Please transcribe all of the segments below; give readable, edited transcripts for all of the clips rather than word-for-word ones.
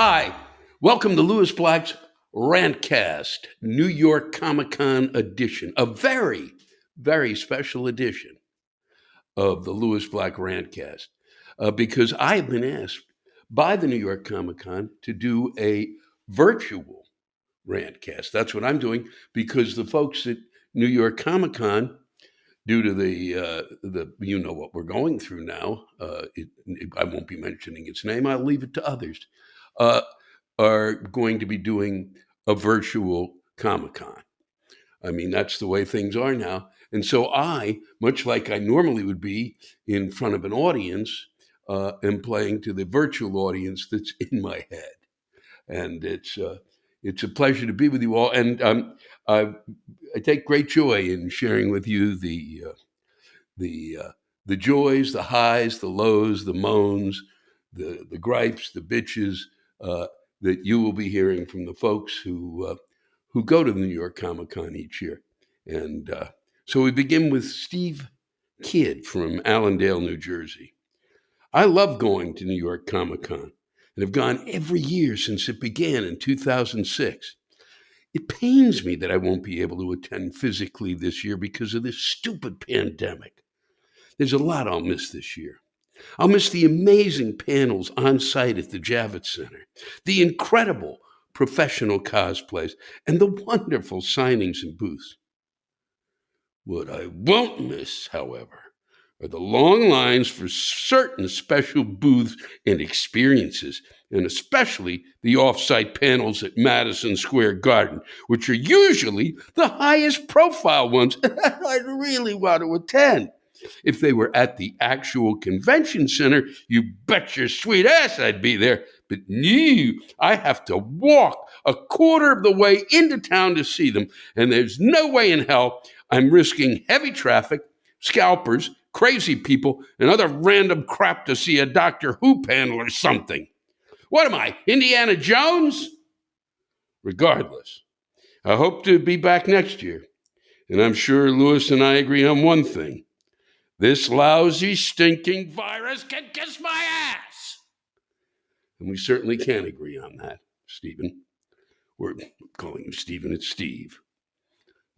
Hi, welcome to Lewis Black's Rantcast, New York Comic Con edition, a very, very special edition of the Lewis Black Rantcast, because I have been asked by the New York Comic Con to do a virtual Rantcast. That's what I'm doing because the folks at New York Comic Con, due to the you know what we're going through now, I won't be mentioning its name. I'll leave it to others. Uh, are going to be doing a virtual Comic-Con. I mean, that's the way things are now. And so I, much like I normally would be in front of an audience, am playing to the virtual audience that's in my head. And it's a pleasure to be with you all. And I take great joy in sharing with you the joys, the highs, the lows, the moans, the gripes, the bitches, that you will be hearing from the folks who go to the New York Comic Con each year. And so we begin with Steve Kidd from Allendale, New Jersey. I love going to New York Comic Con and have gone every year since it began in 2006. It pains me that I won't be able to attend physically this year because of this stupid pandemic. There's a lot I'll miss this year. I'll miss the amazing panels on site at the Javits Center, the incredible professional cosplays, and the wonderful signings and booths. What I won't miss, however, are the long lines for certain special booths and experiences, and especially the off-site panels at Madison Square Garden, which are usually the highest profile ones I'd really want to attend. If they were at the actual convention center, you bet your sweet ass I'd be there. But no, I have to walk a quarter of the way into town to see them, and there's no way in hell I'm risking heavy traffic, scalpers, crazy people, and other random crap to see a Doctor Who panel or something. What am I, Indiana Jones? Regardless, I hope to be back next year, and I'm sure Lewis and I agree on one thing. This lousy, stinking virus can kiss my ass. And we certainly can agree on that, Stephen. We're calling him Stephen, it's Steve.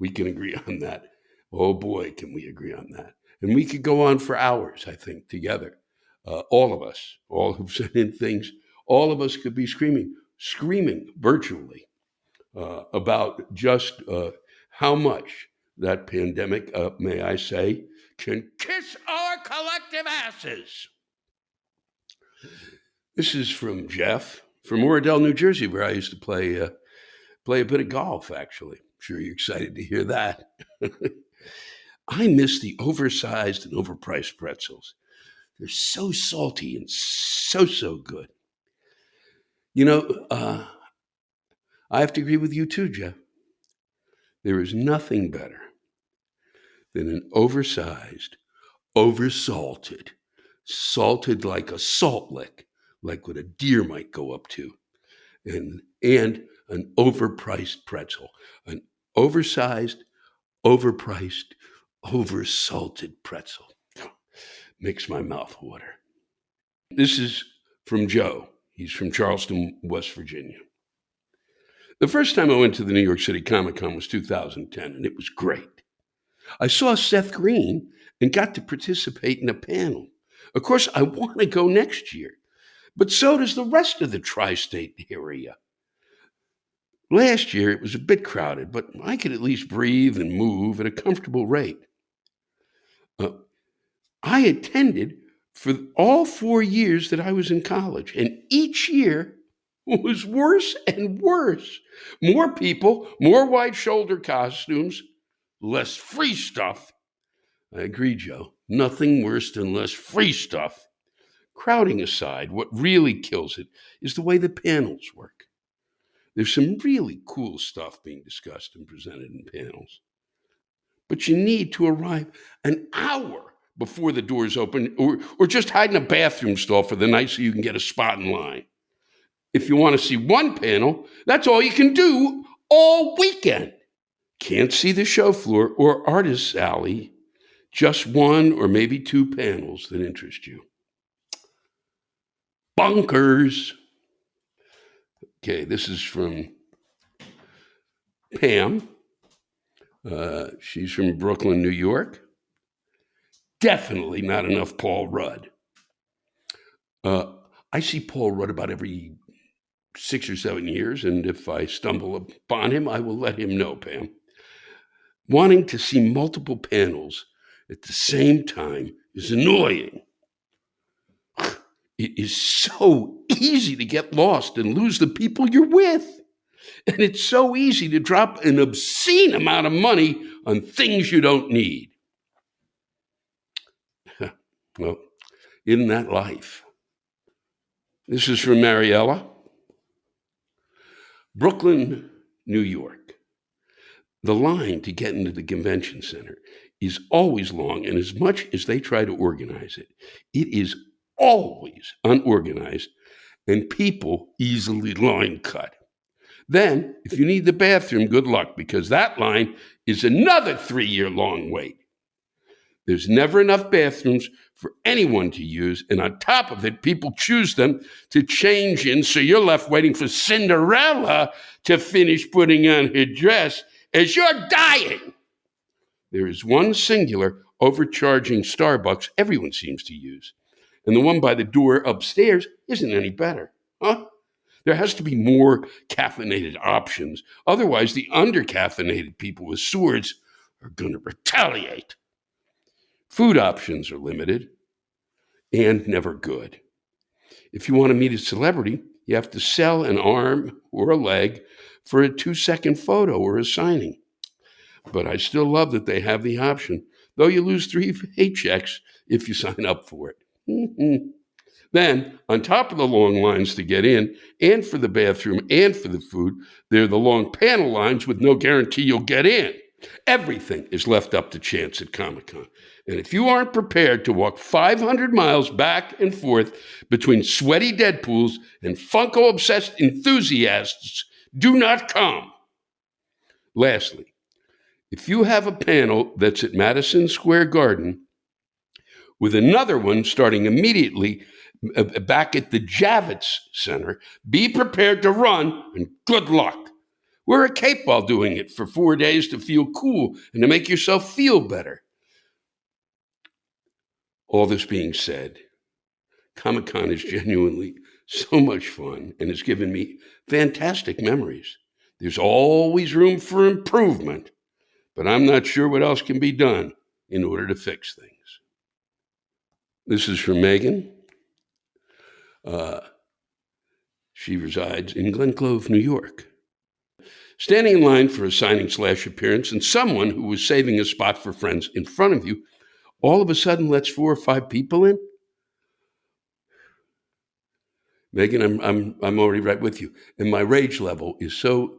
We can agree on that. Oh boy, can we agree on that. And we could go on for hours, I think, together. All of us, all who've sent in things, all of us could be screaming virtually about just how much that pandemic, may I say, can kiss our collective asses. This is from Jeff from Oradell, New Jersey, where I used to play a bit of golf, actually. I'm sure you're excited to hear that. I miss the oversized and overpriced pretzels. They're so salty and so good. You know, I have to agree with you too, Jeff. There is nothing better than an oversized, oversalted, salted like a salt lick, like what a deer might go up to, and an overpriced pretzel, an oversized, overpriced, oversalted pretzel. Makes my mouth water. This is from Joe. He's from Charleston, West Virginia. The first time I went to the New York City Comic Con was 2010, and it was great. I saw Seth Green and got to participate in a panel. Of course, I want to go next year, but so does the rest of the tri-state area. Last year, it was a bit crowded, but I could at least breathe and move at a comfortable rate. I attended for all 4 years that I was in college, and each year was worse and worse. More people, more wide shoulder costumes, less free stuff. I agree, Joe. Nothing worse than less free stuff. Crowding aside, what really kills it is the way the panels work. There's some really cool stuff being discussed and presented in panels. But you need to arrive an hour before the doors open, or just hide in a bathroom stall for the night so you can get a spot in line. If you want to see one panel, that's all you can do all weekend. Can't see the show floor or artist's alley, just one or maybe two panels that interest you. Bonkers. Okay, this is from Pam. She's from Brooklyn, New York. Definitely not enough Paul Rudd. I see Paul Rudd about every 6 or 7 years, and if I stumble upon him, I will let him know, Pam. Wanting to see multiple panels at the same time is annoying. It is so easy to get lost and lose the people you're with. And it's so easy to drop an obscene amount of money on things you don't need. Well, isn't that life? This is from Mariella. Brooklyn, New York. The line to get into the convention center is always long, and as much as they try to organize it, it is always unorganized, and people easily line cut. Then, if you need the bathroom, good luck, because that line is another 3-year-long wait. There's never enough bathrooms for anyone to use, and on top of it, people choose them to change in, so you're left waiting for Cinderella to finish putting on her dress as you're dying. There is one singular overcharging Starbucks everyone seems to use, and the one by the door upstairs isn't any better, huh? There has to be more caffeinated options. Otherwise, the undercaffeinated people with swords are going to retaliate. Food options are limited and never good. If you want to meet a celebrity, you have to sell an arm or a leg for a 2-second photo or a signing. But I still love that they have the option, though you lose 3 paychecks if you sign up for it. Then, on top of the long lines to get in, and for the bathroom, and for the food, there are the long panel lines with no guarantee you'll get in. Everything is left up to chance at Comic-Con. And if you aren't prepared to walk 500 miles back and forth between sweaty Deadpools and Funko-obsessed enthusiasts, do not come. Lastly, if you have a panel that's at Madison Square Garden with another one starting immediately back at the Javits Center, be prepared to run, and good luck. Wear a cape while doing it for 4 days to feel cool and to make yourself feel better. All this being said, Comic-Con is genuinely so much fun and has given me fantastic memories. There's always room for improvement, but I'm not sure what else can be done in order to fix things. This is from Megan. She resides in Glen Clove, New York. Standing in line for a signing/appearance, and someone who was saving a spot for friends in front of you all of a sudden lets 4 or 5 people in. Megan, I'm already right with you, and my rage level is so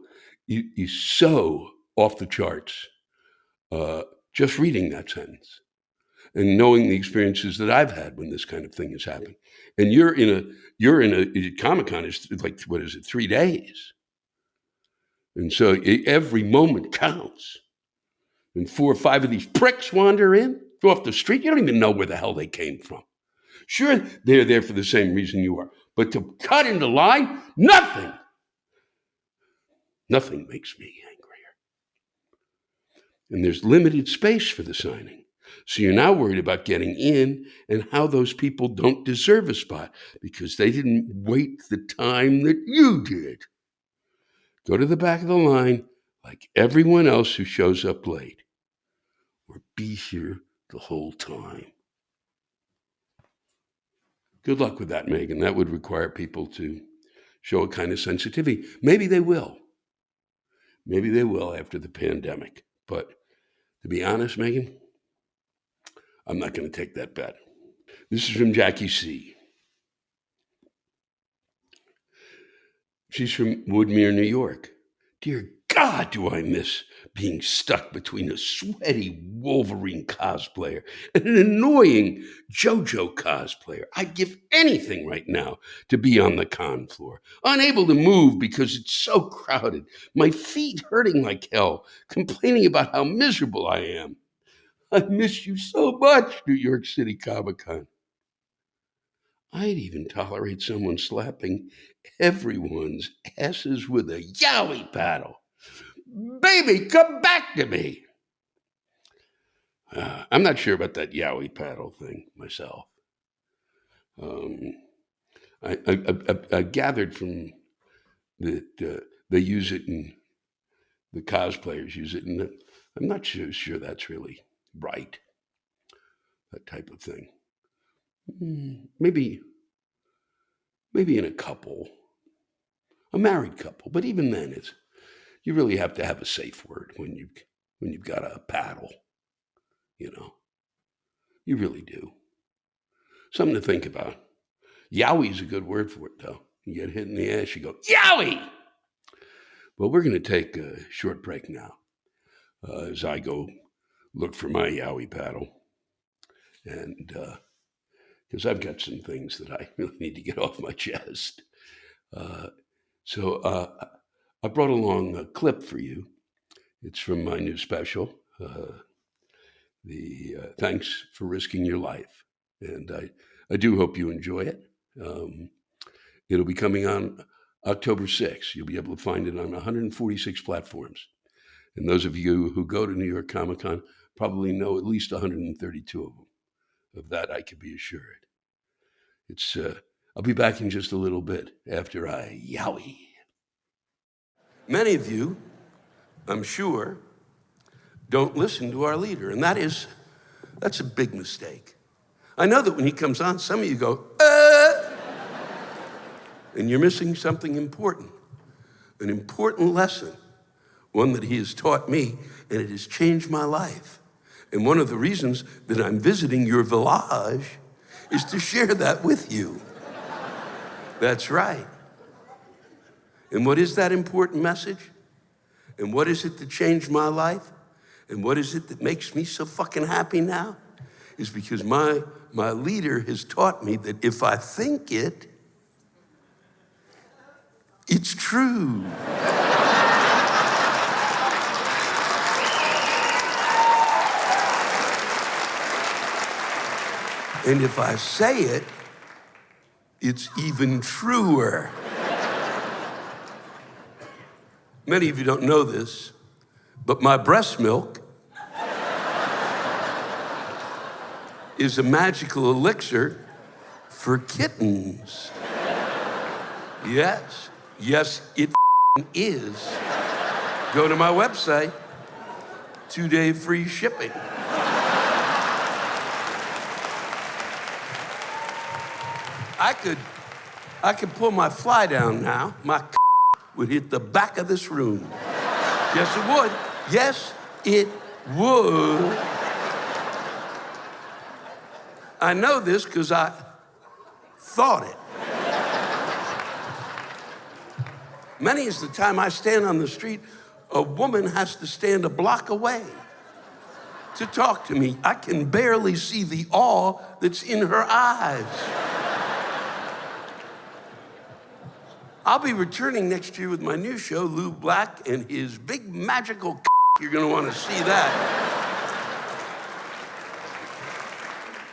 off the charts. Just reading that sentence and knowing the experiences that I've had when this kind of thing has happened. And you're in a Comic-Con is like, what is it, 3 days? And so every moment counts. And 4 or 5 of these pricks wander in, go off the street. You don't even know where the hell they came from. Sure, they're there for the same reason you are. But to cut into line, nothing makes me angrier. And there's limited space for the signing. So you're now worried about getting in and how those people don't deserve a spot because they didn't wait the time that you did. Go to the back of the line like everyone else who shows up late, or be here the whole time. Good luck with that, Megan. That would require people to show a kind of sensitivity. Maybe they will. Maybe they will after the pandemic. But to be honest, Megan, I'm not going to take that bet. This is from Jackie C. She's from Woodmere, New York. Dear God, do I miss being stuck between a sweaty Wolverine cosplayer and an annoying JoJo cosplayer. I'd give anything right now to be on the con floor, unable to move because it's so crowded, my feet hurting like hell, complaining about how miserable I am. I miss you so much, New York City Comic-Con. I'd even tolerate someone slapping everyone's asses with a yowie paddle. Baby, come back to me. I'm not sure about that yowie paddle thing myself. I gathered from that they use it in the cosplayers use it, and I'm not sure that's really right. That type of thing. Maybe in a married couple, but even then, you really have to have a safe word when you've got a paddle. You really do. Something to think about. Yowie's a good word for it, though. You get hit in the ass, you go, yowie! Well, we're going to take a short break now as I go look for my yowie paddle. And because I've got some things that I really need to get off my chest. So I brought along a clip for you. It's from my new special, the Thanks for Risking Your Life. And I do hope you enjoy it. It'll be coming on October 6th. You'll be able to find it on 146 platforms. And those of you who go to New York Comic Con probably know at least 132 of them. Of that, I can be assured. I'll be back in just a little bit after I yowie. Many of you, I'm sure, don't listen to our leader, and that's a big mistake. I know that when he comes on, some of you go, and you're missing something important, an important lesson, one that he has taught me, and it has changed my life. And one of the reasons that I'm visiting your village is to share that with you. That's right. And what is that important message? And what is it that changed my life? And what is it that makes me so fucking happy now? Is because my leader has taught me that if I think it, it's true. And if I say it, it's even truer. Many of you don't know this, but my breast milk is a magical elixir for kittens. Yes, it is. Go to my website, 2-day free shipping. I could pull my fly down now. My would hit the back of this room. Yes, it would. Yes, it would. I know this because I thought it. Many is the time I stand on the street, a woman has to stand a block away to talk to me. I can barely see the awe that's in her eyes. I'll be returning next year with my new show, Lou Black, and his big magical You're gonna want to see that.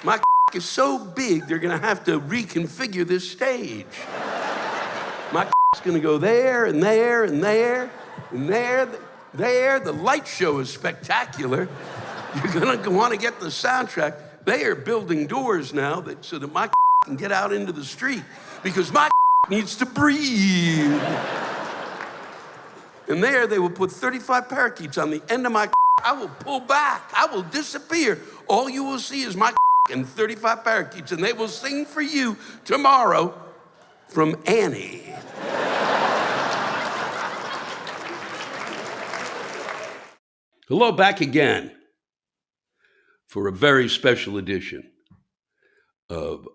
My is so big, they're gonna have to reconfigure this stage. My is gonna go there and there and there and there. The light show is spectacular. You're gonna want to get the soundtrack. They are building doors now so that my can get out into the street because my needs to breathe. And there they will put 35 parakeets on the end of my I will pull back. I will disappear. All you will see is my and 35 parakeets, and they will sing for you tomorrow from Annie. Hello, back again for a very special edition of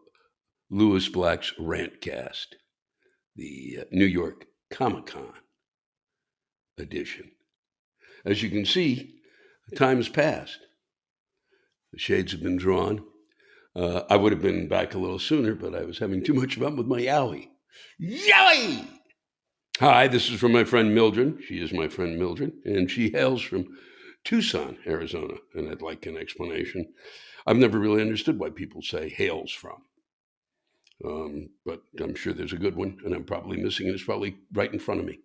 Louis Black's Rantcast, the New York Comic Con edition. As you can see, the time has passed. The shades have been drawn. I would have been back a little sooner, but I was having too much fun with my yowie. Yowie! Hi, this is from my friend Mildred. She is my friend Mildred, and she hails from Tucson, Arizona, and I'd like an explanation. I've never really understood why people say hails from. But I'm sure there's a good one, and I'm probably missing it. It's probably right in front of me.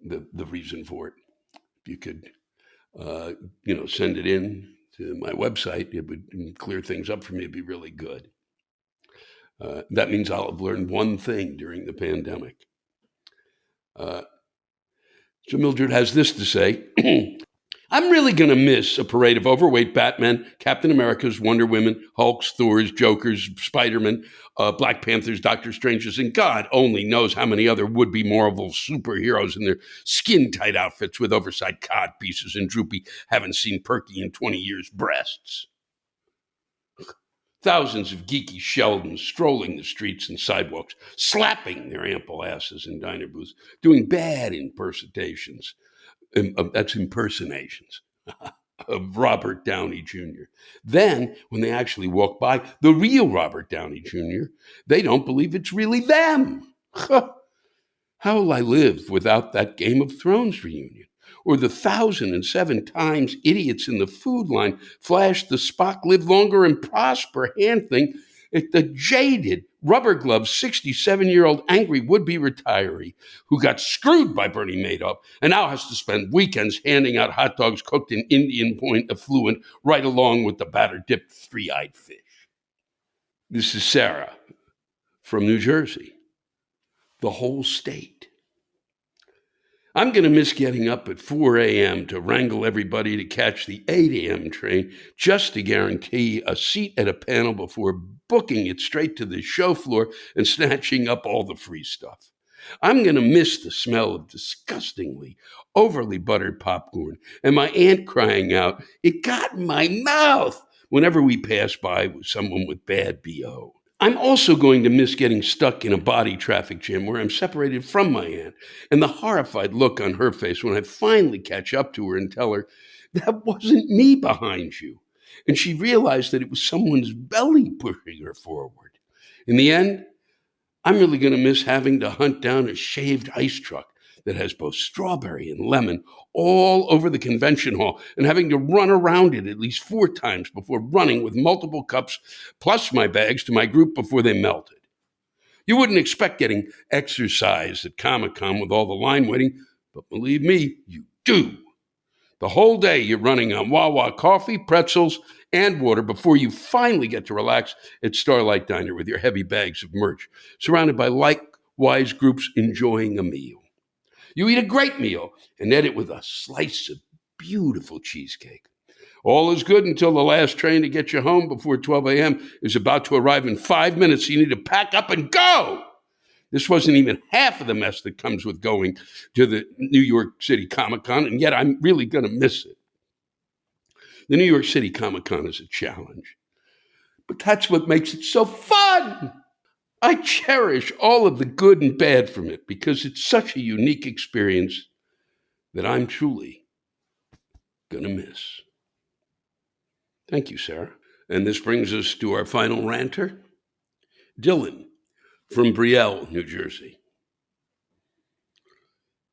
The reason for it. If you could, send it in to my website, it would clear things up for me. It'd be really good. That means I'll have learned one thing during the pandemic. So Mildred has this to say. I'm really going to miss a parade of overweight Batman, Captain Americas, Wonder Women, Hulks, Thors, Jokers, Spider-Man, Black Panthers, Doctor Strangers, and God only knows how many other would-be Marvel superheroes in their skin-tight outfits with oversized cod pieces and droopy, haven't seen Perky in 20 years breasts. Thousands of geeky Sheldons strolling the streets and sidewalks, slapping their ample asses in diner booths, doing bad impersonations. That's impersonations of Robert Downey Jr. Then, when they actually walk by the real Robert Downey Jr., they don't believe it's really them. How will I live without that Game of Thrones reunion? Or the 1,007 times idiots in the food line flashed the Spock live longer and prosper hand thing at the jaded, rubber-gloved 67-year-old angry would-be retiree who got screwed by Bernie Madoff and now has to spend weekends handing out hot dogs cooked in Indian Point effluent right along with the batter-dipped three-eyed fish. This is Sarah from New Jersey, the whole state. I'm going to miss getting up at 4 a.m. to wrangle everybody to catch the 8 a.m. train just to guarantee a seat at a panel before booking it straight to the show floor and snatching up all the free stuff. I'm going to miss the smell of disgustingly overly buttered popcorn and my aunt crying out, "It got in my mouth," whenever we pass by with someone with bad BO. I'm also going to miss getting stuck in a body traffic jam where I'm separated from my aunt and the horrified look on her face when I finally catch up to her and tell her, "That wasn't me behind you." And she realized that it was someone's belly pushing her forward. In the end, I'm really going to miss having to hunt down a shaved ice truck that has both strawberry and lemon all over the convention hall and having to run around it at least 4 times before running with multiple cups plus my bags to my group before they melted. You wouldn't expect getting exercise at Comic-Con with all the line waiting, but believe me, you do. The whole day you're running on Wawa coffee, pretzels, and water before you finally get to relax at Starlight Diner with your heavy bags of merch, surrounded by likewise groups enjoying a meal. You eat a great meal and end it with a slice of beautiful cheesecake. All is good until the last train to get you home before 12 a.m. is about to arrive in 5 minutes, so you need to pack up and go. This wasn't even half of the mess that comes with going to the New York City Comic-Con, and yet I'm really going to miss it. The New York City Comic-Con is a challenge, but that's what makes it so fun. I cherish all of the good and bad from it because it's such a unique experience that I'm truly going to miss. Thank you, Sarah. And this brings us to our final ranter, Dylan from Brielle, New Jersey.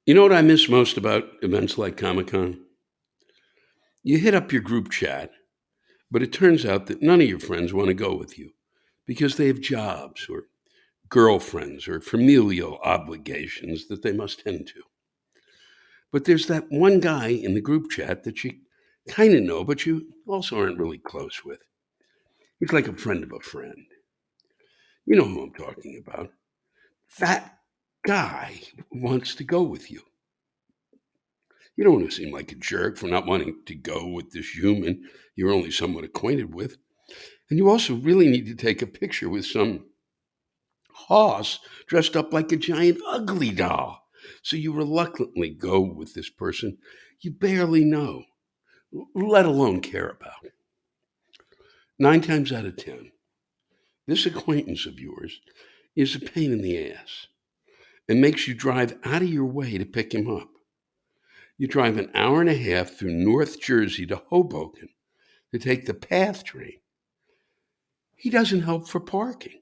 You know what I miss most about events like Comic-Con? You hit up your group chat, but it turns out that none of your friends want to go with you because they have jobs or girlfriends or familial obligations that they must tend to. But there's that one guy in the group chat that you kind of know, but you also aren't really close with. He's like a friend of a friend. You know who I'm talking about. That guy wants to go with you. You don't want to seem like a jerk for not wanting to go with this human you're only somewhat acquainted with. And you also really need to take a picture with some hoss dressed up like a giant ugly doll. So you reluctantly go with this person you barely know, let alone care about. 9 times out of 10, this acquaintance of yours is a pain in the ass and makes you drive out of your way to pick him up. You drive an hour and a half through North Jersey to Hoboken to take the PATH train. He doesn't help for parking.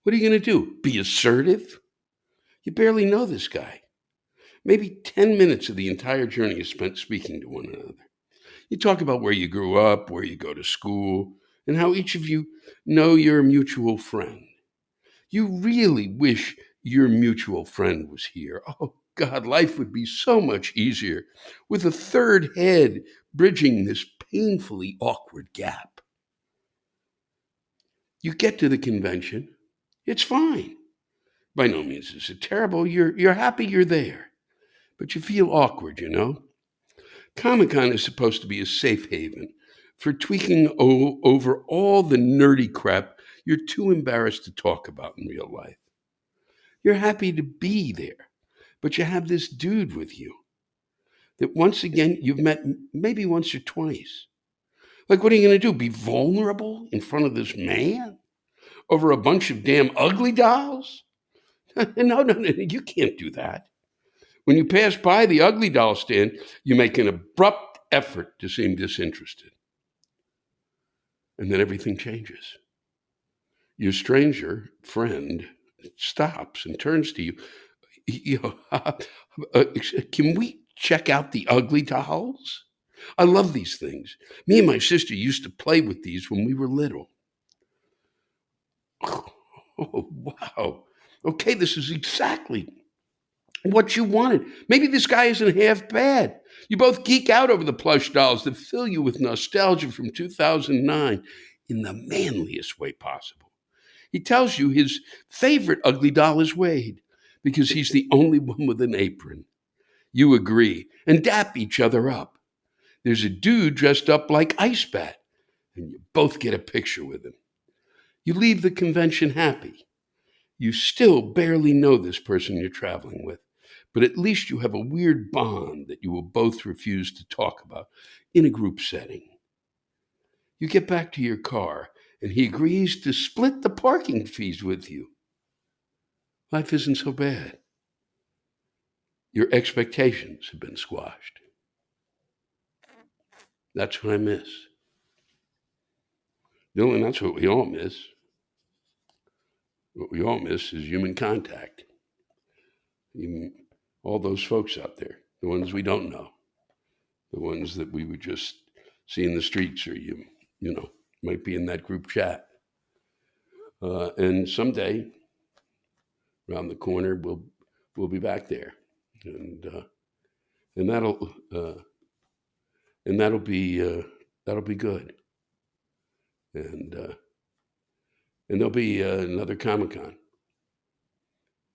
What are you going to do? Be assertive? You barely know this guy. Maybe 10 minutes of the entire journey is spent speaking to one another. You talk about where you grew up, where you go to school, and how each of you know your mutual friend. You really wish your mutual friend was here. Oh, God, life would be so much easier with a third head bridging this painfully awkward gap. You get to the convention. It's fine. By no means is it terrible. You're happy you're there. But you feel awkward, you know? Comic-Con is supposed to be a safe haven for tweaking over all the nerdy crap you're too embarrassed to talk about in real life. You're happy to be there, but you have this dude with you that once again you've met maybe once or twice. Like, what are you going to do? Be vulnerable in front of this man over a bunch of damn ugly dolls? No, you can't do that. When you pass by the ugly doll stand, you make an abrupt effort to seem disinterested. And then everything changes. Your stranger friend stops and turns to you. Can we check out the ugly dolls? I love these things. Me and my sister used to play with these when we were little. Oh, wow. Okay, this is exactly what you wanted. Maybe this guy isn't half bad. You both geek out over the plush dolls that fill you with nostalgia from 2009 in the manliest way possible. He tells you his favorite ugly doll is Wade because he's the only one with an apron. You agree and dap each other up. There's a dude dressed up like Ice Bat, and you both get a picture with him. You leave the convention happy. You still barely know this person you're traveling with, but at least you have a weird bond that you will both refuse to talk about in a group setting. You get back to your car, and he agrees to split the parking fees with you. Life isn't so bad. Your expectations have been squashed. That's what I miss. Dylan, that's what we all miss. What we all miss is human contact. All those folks out there, the ones we don't know, the ones that we would just see in the streets, or you know, might be in that group chat. And someday, around the corner, we'll be back there, and that'll be good, and there'll be another Comic-Con,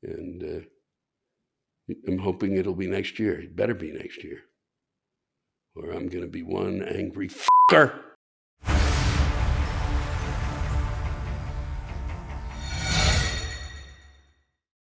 and I'm hoping it'll be next year. It better be next year, or I'm going to be one angry fucker.